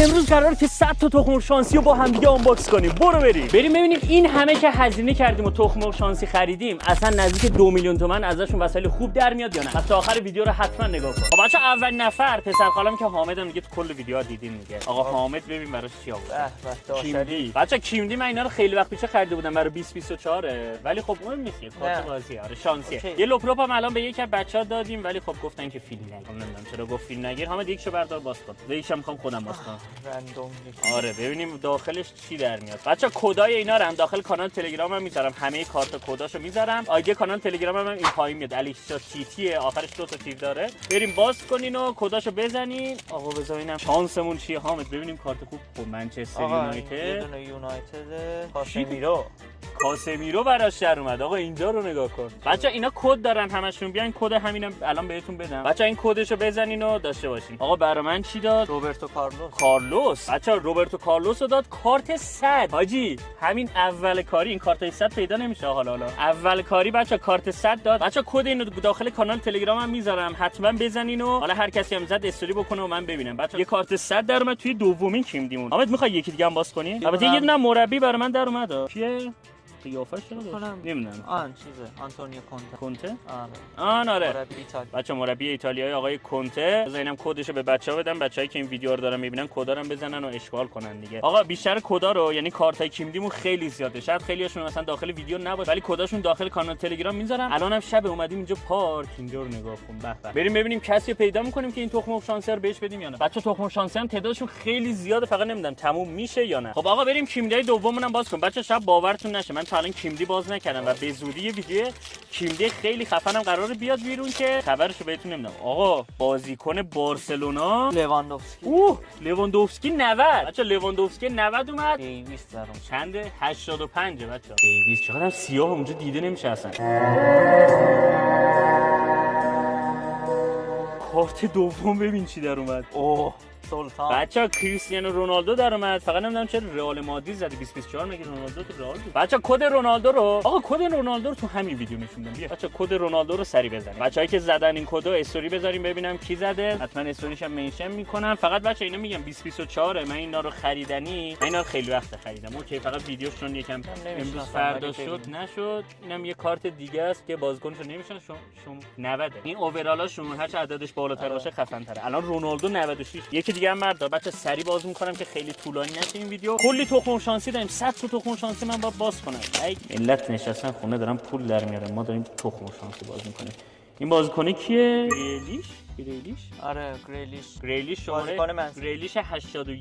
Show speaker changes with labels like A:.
A: امروز قراره که 100 تا تخم مرغ شانسی رو با هم دیگه آنباکس کنیم. بریم ببینیم این همه که هزینه کردیم و تخم مرغ شانسی خریدیم اصلا نزدیک 2 میلیون تومان ازشون وسایل خوب در میاد یا نه. تا آخر ویدیو رو حتما نگاه کن. خب بچا اول نفر پسر خالم که حامدم دیگه تو کل ویدیوها دیدین میگه. آقا حامد ببین براش چی آورد. کیمدی. بچا کیمدی من اینا رو خیلی وقت پیش خریده بودم برای 2024 ولی خب مهم نیست. کارت بازی آره شانسیه. یه لپلوپ هم الان به یک از بچه‌ها دادیم ولی خب گفتن که فیلم نگیر. نمیدونم چرا گفت فیلم نگیر. حامد یکشو بردار باز کن. یکشم میخوام خودم باز کنم.
B: رندوم.
A: آره ببینیم داخلش چی در میاد. بچا کدای اینا رو هم داخل کانال تلگرامم میذارم. همه کارت کداشو میذارم. آیدی کانال تلگرامم این پایین میاد. الیکسا تیتی آخرش 2 تا چیز داره. بریم باز کنین و کداشو بزنین. آقا بذارینم شانسمون چیه حامد ببینیم کارت خوب منچستر یونایتد.
B: یه دونه یونایتد
A: کاسمیرو براش در اومد. آقا اینجا رو نگاه کن. بچا اینا کد دارن همشون. بیاین کد همینم الان بهتون بدم. بچا این کدشو بزنین و داشته باشین. آقا برای من چی داد؟
B: روبرتو
A: کارلوس. بچا روبرتو کارلوس رو داد. کارت 100. حاجی همین اول کاری این کارتای 100 پیدا نمیشه حالا. اول کاری بچا کارت 100 داد. بچا کد اینو داخل کانال تلگرامم میذارم. حتما بزنین و حالا هر کسی هم زد استوری بکنه و من ببینم. بچا یه کارت 100 در اومد توی دومین کیمدیمون. حامد میخوای یکی دیگه هم باز کنی؟ البته یه دونه مربی برای من در اومد. کیه؟ قیافش چرا
B: نمیدونم آنتونیو کونته
A: آره بچا مربی ایتالیایی آقای کونته. بذار اینم کدشو به بچه‌ها بدم. بچه‌ای که این ویدیو رو دارن میبینن کدا رو بزنن و اشغال کنن دیگه. آقا بیشتر کدا رو یعنی کارتای کیمدیمون خیلی زیاده. شاید خیلیاشون مثلا داخل ویدیو نباشه ولی کداشون داخل کانال تلگرام میذارم. الانم شب اومدیم اینجا پارک اینجا رو نگاه کن. به به بریم ببینیم کسی پیدا میکنیم که این تخم مرغ شانسی رو بهش بدیم یا نه. بچا تخم مرغ شانسی هم تعدادشون خیلی زیاده فقط نمیدونم تموم میشه یا نه. خب آقا بریم کیمدی دوممون هم باز کن. بچا شب باورتون نشه من تا الان کیمدی باز نکردم و به زودی یه ویدیو کیمدی خیلی خفنم قراره بیاد بیرون که خبرشو بهتون نمیدم. آقا بازیکن بارسلونا لواندوفسکی 90. بچا لواندوفسکی 90 اومد.
B: دیویس دارم
A: چنده 85 بچا. دیویس چقدر سیاه اونجا دیده نمیشه اصلا. کارت دوم ببین چی در اومد.
B: اوه سلطان.
A: بچا کریستیانو رونالدو در اومد. فقط نمیدونم چرا رئال مادرید زده 2024 مگه رونالدو تو رئال بود. بچا کد رونالدو رو آقا کد رونالدو رو تو همین ویدیو نشون میدم. بیا بچا کد رونالدو رو سری بزنید. بچه‌ای که زدن این کدو استوری بذاریم ببینم کی زده. حتما استوریش هم منشن میکنم. فقط بچا اینا میگم 2024 من اینا رو خریدنی. من اینا رو خیلی وقت خریدم. اوکی فقط ویدیوش چون یکم امروز فردا شد نشد. اینم یه کارت دیگه است که بازیکنشو نمیشن شما 90. این اوورالاشون هر چه عددش بالاتر باشه خفن تره. الان رونالدو 96. یکی دیگه هم مرد بچا سری باز میکنم که خیلی طولانی نشه این ویدیو. کلی تخم مرغ شانسی داریم. 100 تا تخم مرغ شانسی من باز کنم. ملت نشستن خونه دارن پول در میارن ما داریم تخم مرغ شانسی باز میکنیم. این بازیکن کیه؟ گریلیش؟
B: آره
A: گریلیش شماره
B: بازیکن من
A: گریلیش 81